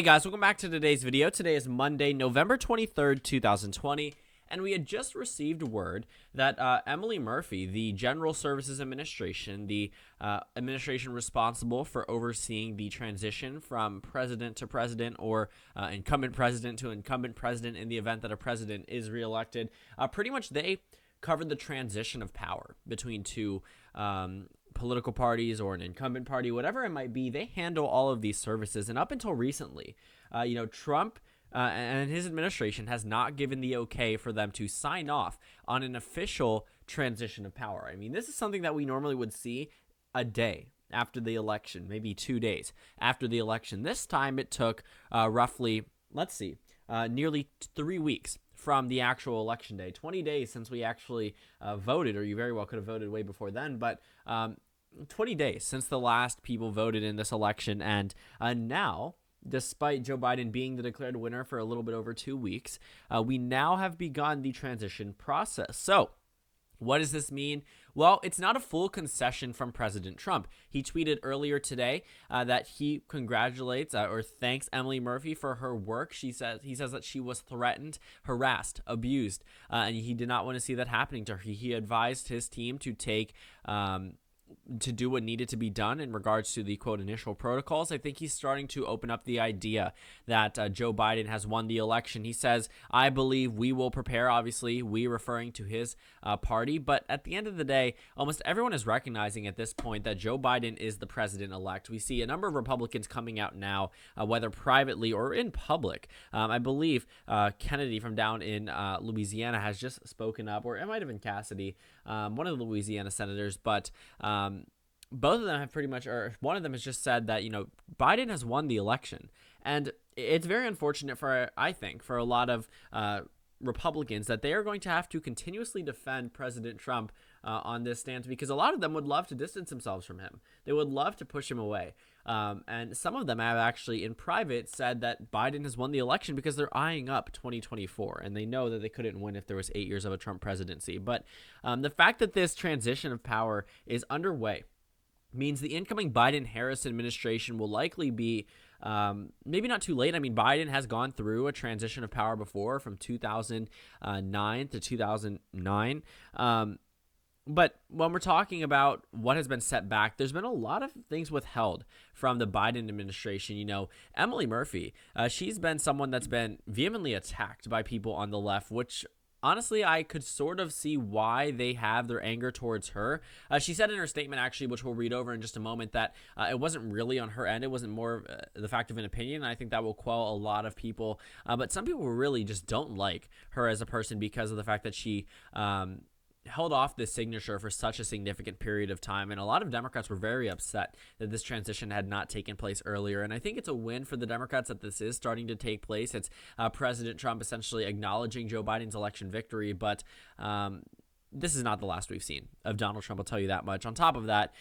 Hey guys, welcome back to today's video. Today is Monday, November 23rd, 2020, and we had just received word that Emily Murphy, the General Services Administration, the administration responsible for overseeing the transition from president to president or incumbent president to incumbent president in the event that a president is reelected, pretty much they covered the transition of power between two political parties or an incumbent party, whatever it might be. They handle all of these services, and up until recently, Trump and his administration has not given the okay for them to sign off on an official transition of power. I mean, this is something that we normally would see a day after the election, maybe 2 days after the election. This time it took roughly, nearly 3 weeks from the actual election day. 20 days since we actually voted, or you very well could have voted way before then, but 20 days since the last people voted in this election. And now, despite Joe Biden being the declared winner for a little bit over 2 weeks, we now have begun the transition process. So what does this mean? Well, it's not a full concession from President Trump. He tweeted earlier today that he congratulates or thanks Emily Murphy for her work. He says that she was threatened, harassed, abused, and he did not want to see that happening to her. He advised his team to to do what needed to be done in regards to the, quote, initial protocols. I think he's starting to open up the idea that Joe Biden has won the election. He says, I believe we will prepare, obviously, we referring to his party. But at the end of the day, almost everyone is recognizing at this point that Joe Biden is the president-elect. We see a number of Republicans coming out now, whether privately or in public. I believe Kennedy from down in Louisiana has just spoken up, or it might have been Cassidy, one of the Louisiana senators, but both of them have pretty much, or one of them has just said that, Biden has won the election. And it's very unfortunate I think, for a lot of Republicans that they are going to have to continuously defend President Trump on this stance, because a lot of them would love to distance themselves from him. They would love to push him away. And some of them have actually in private said that Biden has won the election because they're eyeing up 2024, and they know that they couldn't win if there was 8 years of a Trump presidency. But the fact that this transition of power is underway means the incoming Biden-Harris administration will likely be maybe not too late. I mean, Biden has gone through a transition of power before, from 2009 to 2009. But when we're talking about what has been set back, there's been a lot of things withheld from the Biden administration. Emily Murphy, she's been someone that's been vehemently attacked by people on the left, which honestly, I could sort of see why they have their anger towards her. She said in her statement, actually, which we'll read over in just a moment, that it wasn't really on her end. It wasn't more the fact of an opinion. I think that will quell a lot of people. But some people really just don't like her as a person because of the fact that she held off this signature for such a significant period of time. And a lot of Democrats were very upset that this transition had not taken place earlier. And I think it's a win for the Democrats that this is starting to take place. It's President Trump essentially acknowledging Joe Biden's election victory. But this is not the last we've seen of Donald Trump, I'll tell you that much. On top of that,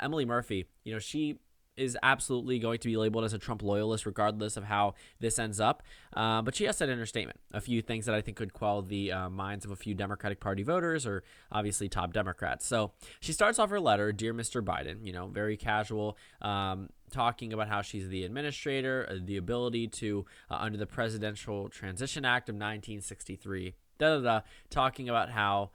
Emily Murphy, she is absolutely going to be labeled as a Trump loyalist regardless of how this ends up. But she has said in her statement a few things that I think could quell the minds of a few Democratic Party voters, or obviously top Democrats. So she starts off her letter, Dear Mr. Biden, very casual, talking about how she's the administrator, the ability to, under the Presidential Transition Act of 1963, talking about how,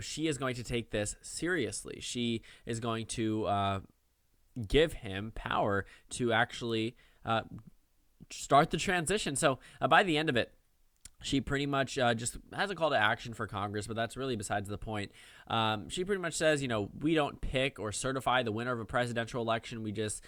she is going to take this seriously. She is going to give him power to actually start the transition. So by the end of it, she pretty much just has a call to action for Congress, but that's really besides the point. She pretty much says, we don't pick or certify the winner of a presidential election. We just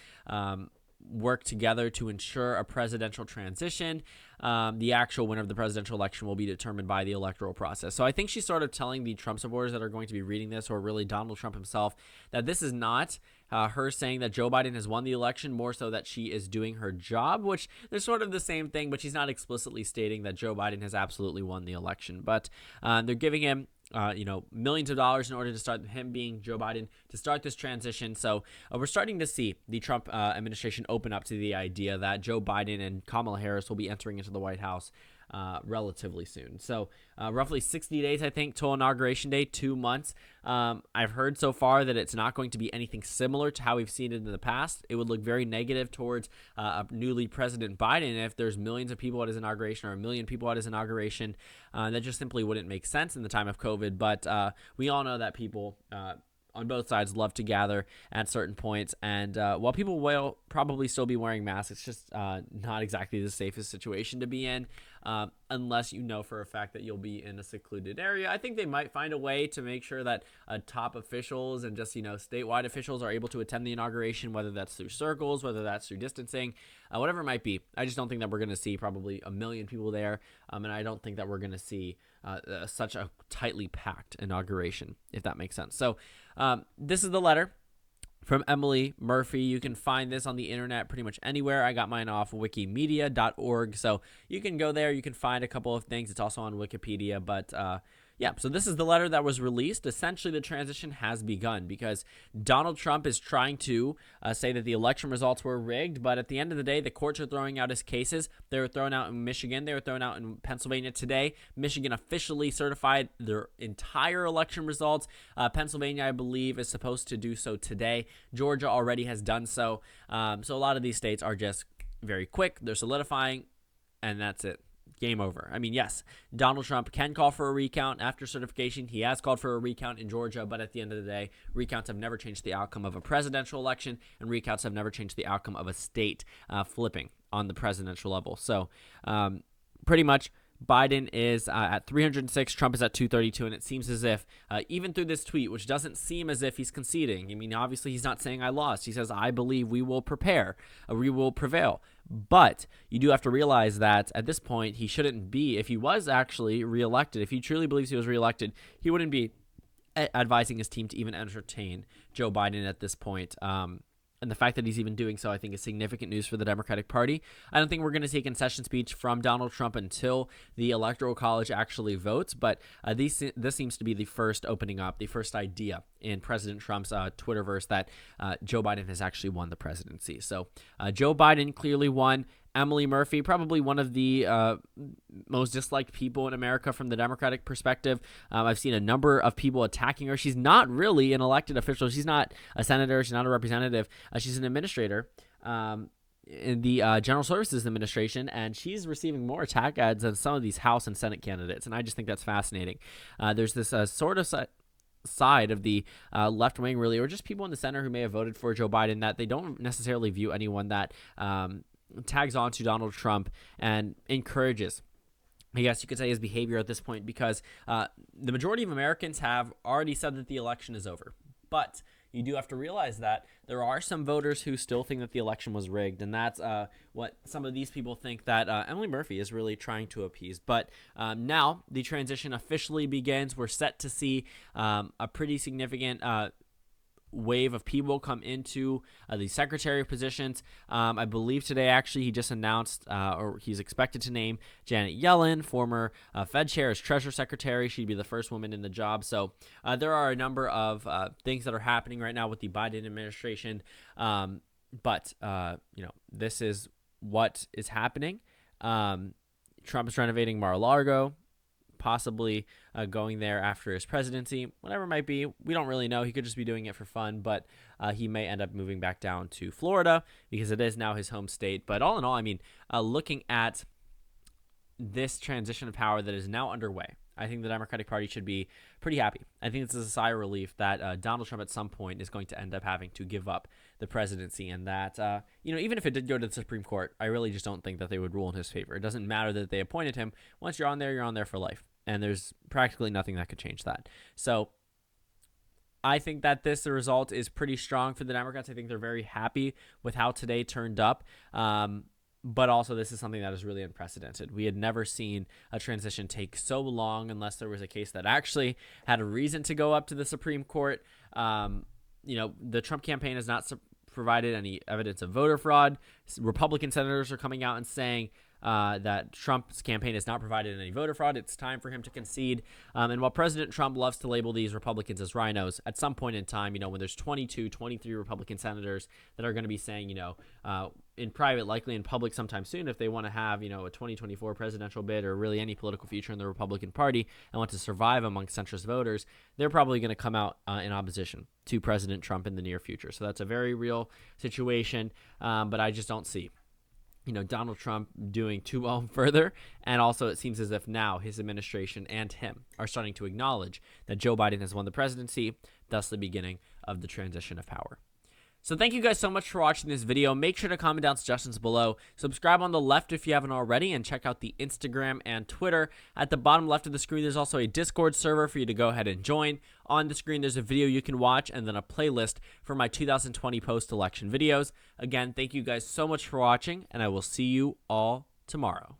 work together to ensure a presidential transition. The actual winner of the presidential election will be determined by the electoral process. So I think she's sort of telling the Trump supporters that are going to be reading this, or really Donald Trump himself, that this is not her saying that Joe Biden has won the election, more so that she is doing her job, which they're sort of the same thing, but she's not explicitly stating that Joe Biden has absolutely won the election. But they're giving him millions of dollars in order to start him being Joe Biden to start this transition. So we're starting to see the Trump administration open up to the idea that Joe Biden and Kamala Harris will be entering into the White House relatively soon. So roughly 60 days, I think, till Inauguration Day, 2 months. I've heard so far that it's not going to be anything similar to how we've seen it in the past. It would look very negative towards a newly President Biden if there's millions of people at his inauguration or 1 million people at his inauguration. That just simply wouldn't make sense in the time of COVID. But we all know that people on both sides love to gather at certain points. And while people will probably still be wearing masks, it's just not exactly the safest situation to be in unless you know for a fact that you'll be in a secluded area. I think they might find a way to make sure that top officials and just, statewide officials are able to attend the inauguration, whether that's through circles, whether that's through distancing, whatever it might be. I just don't think that we're going to see probably 1 million people there. And I don't think that we're going to see such a tightly packed inauguration, if that makes sense. So this is the letter from Emily Murphy. You can find this on the internet pretty much anywhere. I got mine off wikimedia.org, so you can go there. You can find a couple of things. It's also on Wikipedia, but so this is the letter that was released. Essentially, the transition has begun because Donald Trump is trying to say that the election results were rigged, but at the end of the day, the courts are throwing out his cases. They were thrown out in Michigan. They were thrown out in Pennsylvania today. Michigan officially certified their entire election results. Pennsylvania, I believe, is supposed to do so today. Georgia already has done so. So a lot of these states are just very quick. They're solidifying, and that's it. Game over. I mean, yes, Donald Trump can call for a recount after certification. He has called for a recount in Georgia, but at the end of the day, recounts have never changed the outcome of a presidential election, and recounts have never changed the outcome of a state flipping on the presidential level. So pretty much Biden is at 306, Trump is at 232, and it seems as if, even through this tweet, which doesn't seem as if he's conceding, I mean, obviously he's not saying I lost. He says, I believe we will prevail. But you do have to realize that at this point, he shouldn't be, if he was actually reelected, if he truly believes he was reelected, he wouldn't be advising his team to even entertain Joe Biden at this point. And the fact that he's even doing so, I think, is significant news for the Democratic Party. I don't think we're going to see a concession speech from Donald Trump until the Electoral College actually votes, but this seems to be the first opening up, the first idea in President Trump's Twitterverse that Joe Biden has actually won the presidency. So Joe Biden clearly won. Emily Murphy, probably one of the most disliked people in America from the Democratic perspective. I've seen a number of people attacking her. She's not really an elected official. She's not a senator. She's not a representative. She's an administrator in the General Services Administration, and she's receiving more attack ads than some of these House and Senate candidates, and I just think that's fascinating. There's this sort of side of the left wing, really, or just people in the center who may have voted for Joe Biden, that they don't necessarily view anyone that tags on to Donald Trump and encourages, I guess you could say, his behavior at this point, because the majority of Americans have already said that the election is over. But you do have to realize that there are some voters who still think that the election was rigged, and that's what some of these people think that Emily Murphy is really trying to appease. But now the transition officially begins. We're set to see a pretty significant wave of people come into the secretary positions. I believe today, actually, he just announced, or he's expected to name Janet Yellen, former Fed chair, as Treasury Secretary. She'd be the first woman in the job. So there are a number of things that are happening right now with the Biden administration. But this is what is happening. Trump is renovating Mar-a-Lago, possibly going there after his presidency, whatever it might be. We don't really know. He could just be doing it for fun, but he may end up moving back down to Florida because it is now his home state. But all in all, I mean, looking at this transition of power that is now underway, I think the Democratic Party should be pretty happy. I think this is a sigh of relief that Donald Trump at some point is going to end up having to give up the presidency, and that, even if it did go to the Supreme Court, I really just don't think that they would rule in his favor. It doesn't matter that they appointed him. Once you're on there for life, and there's practically nothing that could change that. So I think that the result is pretty strong for the Democrats. I think they're very happy with how today turned up. But also, this is something that is really unprecedented. We had never seen a transition take so long unless there was a case that actually had a reason to go up to the Supreme Court. The Trump campaign has not provided any evidence of voter fraud. Republican senators are coming out and saying that Trump's campaign has not provided any voter fraud. It's time for him to concede. And while President Trump loves to label these Republicans as rhinos, at some point in time, when there's 22, 23 Republican senators that are going to be saying, in private, likely in public sometime soon, if they want to have, a 2024 presidential bid or really any political future in the Republican Party and want to survive among centrist voters, they're probably going to come out in opposition to President Trump in the near future. So that's a very real situation, but I just don't see Donald Trump doing too well further. And also it seems as if now his administration and him are starting to acknowledge that Joe Biden has won the presidency, thus the beginning of the transition of power. So thank you guys so much for watching this video. Make sure to comment down suggestions below. Subscribe on the left if you haven't already, and check out the Instagram and Twitter. At the bottom left of the screen, there's also a Discord server for you to go ahead and join. On the screen, there's a video you can watch and then a playlist for my 2020 post-election videos. Again, thank you guys so much for watching, and I will see you all tomorrow.